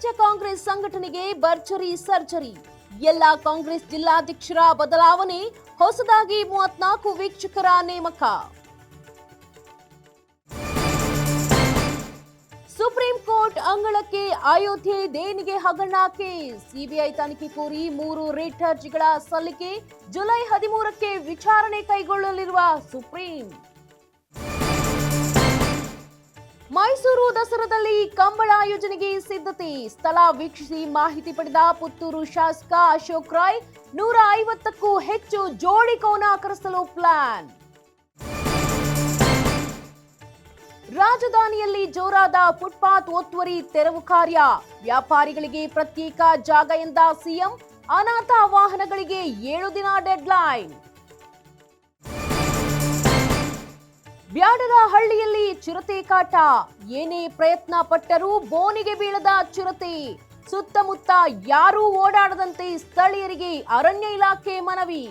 ರಾಜ್ಯ ಕಾಂಗ್ರೆಸ್ ಸಂಘಟನೆಗೆ ಭರ್ಜರಿ ಸರ್ಜರಿ. ಎಲ್ಲ ಕಾಂಗ್ರೆಸ್ ಜಿಲ್ಲಾಧ್ಯಕ್ಷರ ಬದಲಾವಣೆ, ಹೊಸದಾಗಿ 34 ವೀಕ್ಷಕರ ನೇಮಕ. ಸುಪ್ರೀಂ ಕೋರ್ಟ್ ಅಂಗಳಕ್ಕೆ ಅಯೋಧ್ಯೆ ದೇಣಿಗೆ ಹಗರಣ ಕೇಸ್. ಸಿಬಿಐ ತನಿಖೆ ಕೋರಿ 3 ರಿಟ್ ಅರ್ಜಿಗಳ ಸಲ್ಲಿಕೆ. ಜುಲೈ 13ಕ್ಕೆ ವಿಚಾರಣೆ ಕೈಗೊಳ್ಳಲಿರುವ ಸುಪ್ರೀಂ. ಮೈಸೂರು ದಸರಾದಲ್ಲಿ ಕಂಬಳ ಆಯೋಜನೆಗೆ ಸಿದ್ಧತೆ. ಸ್ಥಳ ವೀಕ್ಷಿಸಿ ಮಾಹಿತಿ ಪಡೆದ ಪುತ್ತೂರು ಶಾಸಕ ಅಶೋಕ್ ರಾಯ್ 150ಕ್ಕೂ ಹೆಚ್ಚು ಜೋಡಿ ಕೋನ ಕರೆಸಲು ಪ್ಲಾನ್. ರಾಜಧಾನಿಯಲ್ಲಿ ಜೋರಾದ ಫುಟ್ಪಾತ್ ಒತ್ತುವರಿ ತೆರವು ಕಾರ್ಯ. ವ್ಯಾಪಾರಿಗಳಿಗೆ ಪ್ರತ್ಯೇಕ ಜಾಗ ಎಂದ ಸಿಎಂ. ಅನಾಥ ವಾಹನಗಳಿಗೆ 7 ದಿನ ಡೆಡ್ಲೈನ್. ಬ್ಯಾಡರಹಳ್ಳಿಯಲ್ಲಿ ಚಿರತೆ ಕಾಟ. ಏನೇ ಪ್ರಯತ್ನ ಪಟ್ಟರೂ ಬೋನಿಗೆ ಬೀಳದ ಚಿರತೆ. ಸುತ್ತಮುತ್ತ ಯಾರೂ ಓಡಾಡದಂತೆ ಸ್ಥಳೀಯರಿಗೆ ಅರಣ್ಯ ಇಲಾಖೆ ಮನವಿ.